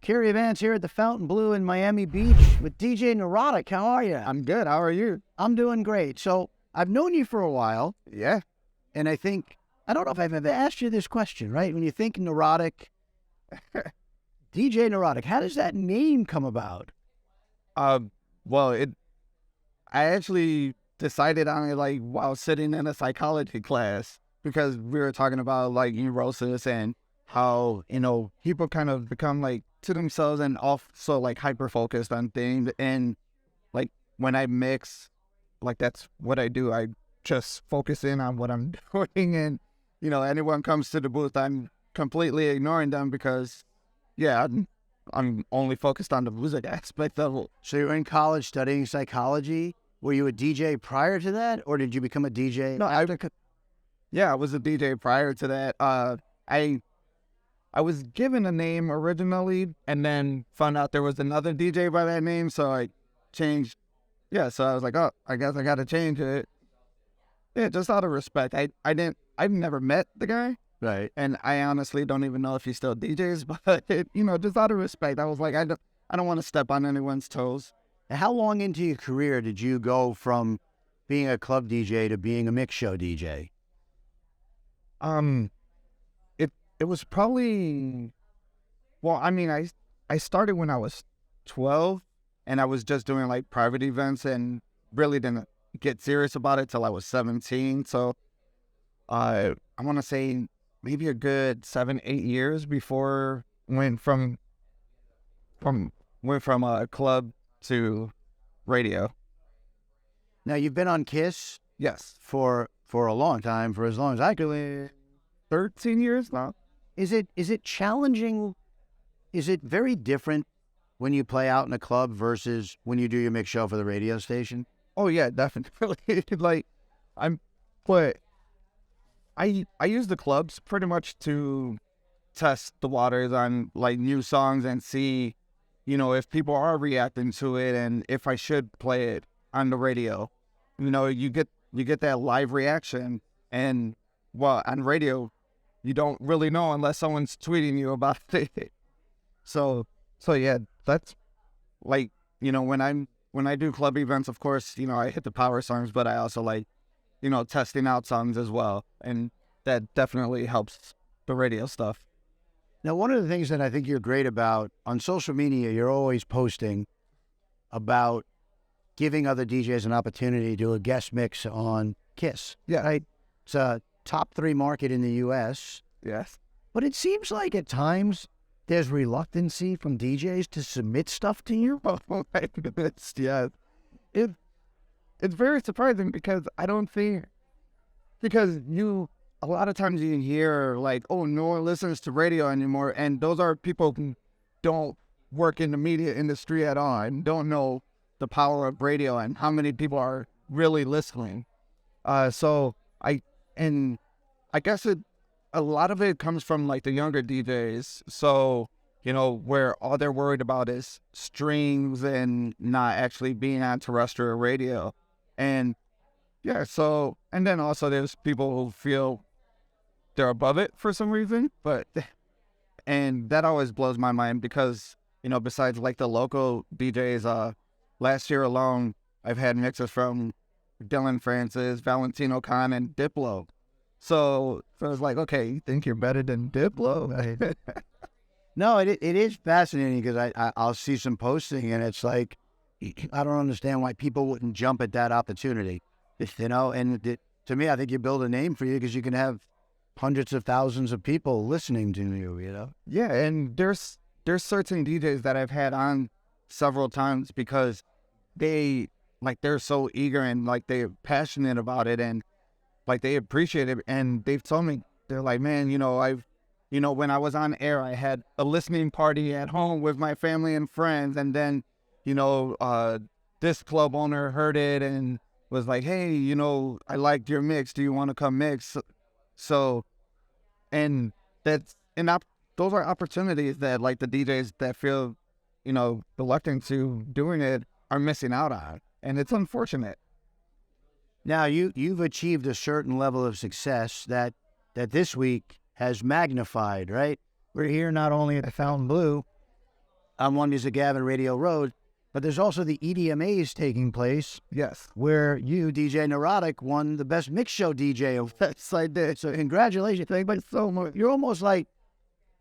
Cary Vance here at the Fountain Blue in Miami Beach with DJ Nurotic. How are you? I'm good. How are you? I'm doing great. So I've known you for a while, Yeah. and I don't know if I've ever asked you this question, right? When you think Nurotic, DJ Nurotic, how does that name come about? Well, I actually decided on it like while sitting in a psychology class because we were talking about like neurosis and how, people kind of become like to themselves and also like hyper focused on things. And like when I mix, like that's what I do. I just focus in on what I'm doing. And, anyone comes to the booth, I'm completely ignoring them because, yeah, I'm only focused on the music aspect of it. So you're in college studying psychology. Were you a DJ prior to that, or did you become a DJ? No, I was a DJ prior to that. I was given a name originally and then found out there was another DJ by that name, so I changed. Yeah, so I was like, oh, I guess I got to change it. Yeah, just out of respect. I've never met the guy, Right. and I honestly don't even know if he still DJs, but just out of respect, I was like, I don't want to step on anyone's toes. How long into your career did you go from being a club DJ to being a mix show DJ? It was probably, well, I mean, I started when I was 12, and I was just doing like private events and really didn't get serious about it till I was 17. So I want to say maybe a good 7-8 years before went from a club to radio. Now, you've been on KISS Yes, for a long time, for as long as I can live. 13 years now. Is it challenging? Is it very different when you play out in a club versus when you do your mix show for the radio station? Oh yeah, definitely. But I use the clubs pretty much to test the waters on like new songs and see, if people are reacting to it and if I should play it on the radio. You get that live reaction, and well, on radio, you don't really know unless someone's tweeting you about it. So yeah, that's like, when I do club events, of course, I hit the power songs, but I also like, testing out songs as well. And that definitely helps the radio stuff. Now, one of the things that I think you're great about on social media, you're always posting about giving other DJs an opportunity to do a guest mix on KISS. Yeah. Right? It's a top 3 market in the U.S., Yes. but it seems like at times there's reluctancy from DJs to submit stuff to you. Oh my goodness, yeah. It's very surprising because a lot of times you hear like, oh, no one listens to radio anymore, and those are people who don't work in the media industry at all and don't know the power of radio and how many people are really listening. So I guess a lot of it comes from like the younger DJs. So, where all they're worried about is streams and not actually being on terrestrial radio. And yeah, and then also there's people who feel they're above it for some reason, and that always blows my mind because, besides like the local DJs, last year alone, I've had mixes from Dylan Francis, Valentino Khan, and Diplo. So I was like, okay, you think you're better than Diplo? No, it is fascinating because I'll see some posting and it's like, I don't understand why people wouldn't jump at that opportunity, and to me, I think you build a name for you because you can have hundreds of thousands of people listening to you, Yeah, and there's certain DJs that I've had on several times because they're so eager and like they're passionate about it and like they appreciate it, and they've told me, they're like, man, when I was on air, I had a listening party at home with my family and friends, and then, this club owner heard it and was like, hey, I liked your mix. Do you want to come mix? So, and those are opportunities that like the DJs that feel, reluctant to doing it are missing out on, and it's unfortunate. Now, you've achieved a certain level of success that this week has magnified, right? We're here not only at the Fountain Blue, on One Music Ave and RadioRd, but there's also the EDMAs taking place Yes. where you, DJ Neurotic, won the best mix show DJ. Yes, I did. So congratulations. Thank you so much. You're almost like,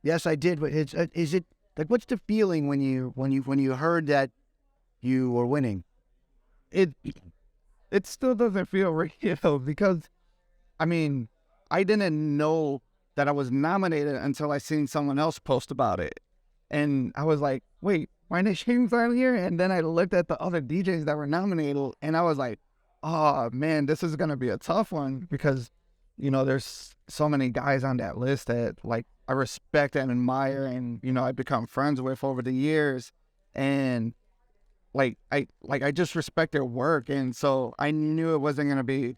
yes, I did, but is it like, what's the feeling when you heard that you were winning? It still doesn't feel real because, I mean, I didn't know that I was nominated until I seen someone else post about it. And I was like, wait, my name's on here? And then I looked at the other DJs that were nominated, and I was like, oh, man, this is going to be a tough one because, you know, there's so many guys on that list that, like, I respect and admire and, you know, I've become friends with over the years. And, I just respect their work. And so I knew it wasn't going to be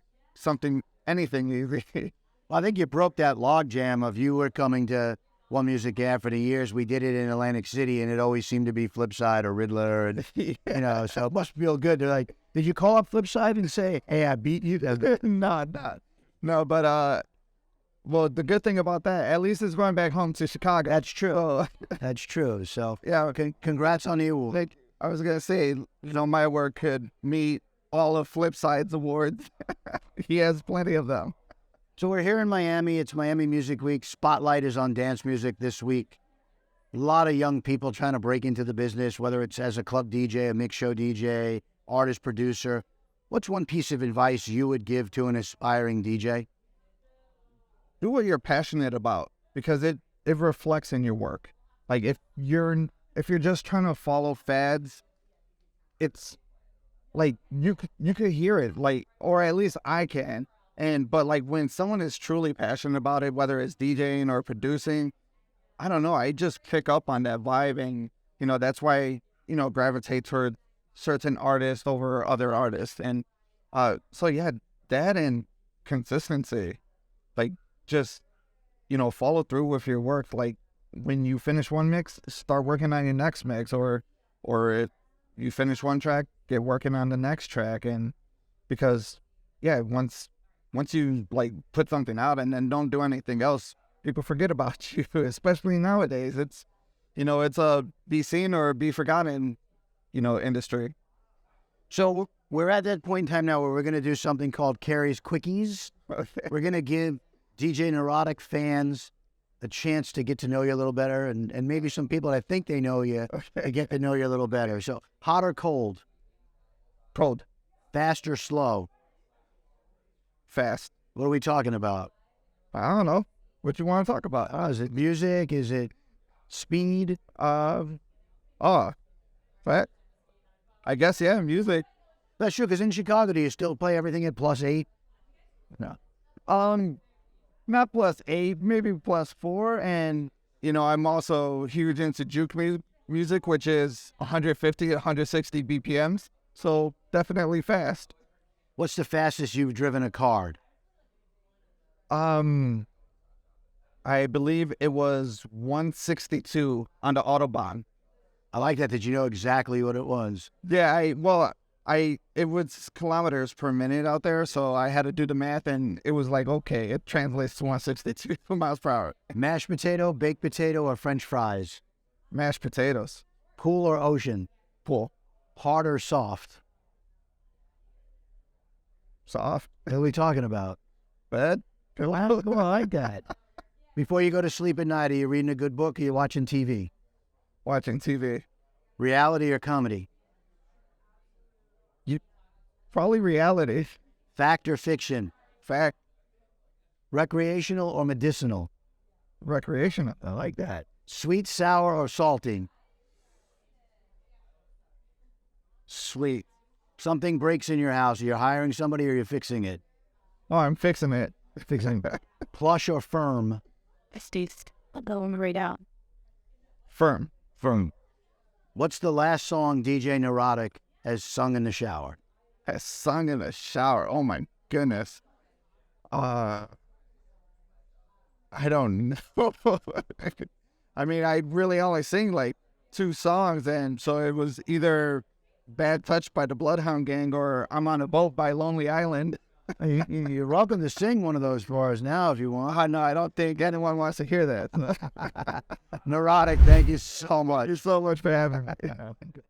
anything easy. Well, I think you broke that log jam of you were coming to One Music Ave for the years. We did it in Atlantic City, and it always seemed to be Flipside or Riddler, and you know, so it must feel good. They're like, did you call up Flipside and say, hey, I beat you? No, but well, the good thing about that, at least it's going back home to Chicago. That's true. So, That's true. So yeah, congrats on the award. I was gonna say, you know, my work could meet all of Flipside's awards. He has plenty of them. So we're here in Miami. It's Miami Music Week. Spotlight is on dance music this week. A lot of young people trying to break into the business, whether it's as a club DJ, a mix show DJ, artist, producer. What's one piece of advice you would give to an aspiring DJ? Do what you're passionate about because it reflects in your work. Like if you're just trying to follow fads, it's like you could hear it, like, or at least I can. But like when someone is truly passionate about it, whether it's DJing or producing, I don't know, I just pick up on that vibe, and you know that's why, you know, gravitate toward certain artists over other artists. And so yeah, that and consistency, like just, you know, follow through with your work. Like when you finish one mix, start working on your next mix, or if you finish one track, get working on the next track. And because yeah, once you like put something out and then don't do anything else, people forget about you, especially nowadays. It's, you know, it's a be seen or be forgotten, you know, industry. So we're at that point in time now where we're going to do something called Cary's Quickies. We're going to give DJ Nurotic fans a chance to get to know you a little better, and maybe some people that think they know you get to know you a little better. So hot or cold? Cold. Fast or slow? Fast. What are we talking about? I don't know. What you want to talk about? Is it music? Is it speed? Fact. I guess, yeah, music. That's true, because in Chicago, do you still play everything at +8? No. Not +8, maybe +4. And, you know, I'm also huge into juke music, which is 150, 160 BPMs. So definitely fast. What's the fastest you've driven a card? I believe it was 162 on the Autobahn. I like that you know exactly what it was. Yeah, it was kilometers per minute out there, so I had to do the math, and it was like, okay, it translates to 162 miles per hour. Mashed potato, baked potato, or French fries? Mashed potatoes. Pool or ocean? Pool. Hard or soft? Soft. What are we talking about? Bed. Well, I like that. Before you go to sleep at night, are you reading a good book or are you watching TV? Watching TV. Reality or comedy? Probably reality. Fact or fiction? Fact. Recreational or medicinal? Recreational. I like that. Sweet, sour, or salty? Sweet. Something breaks in your house. You're hiring somebody or you're fixing it? Oh, I'm fixing it. Fixing it. Plush or firm? Deceased. I'll go right out. Firm. Firm. What's the last song DJ Nurotic has sung in the shower? Has sung in the shower. Oh my goodness. I don't know. I mean, I really only sing like 2 songs, and so it was either Bad Touch by the Bloodhound Gang or I'm on a Boat by Lonely Island. You're welcome to sing one of those for us now if you want. No, I don't think anyone wants to hear that. Neurotic, thank you so much. Thank you so much for having me.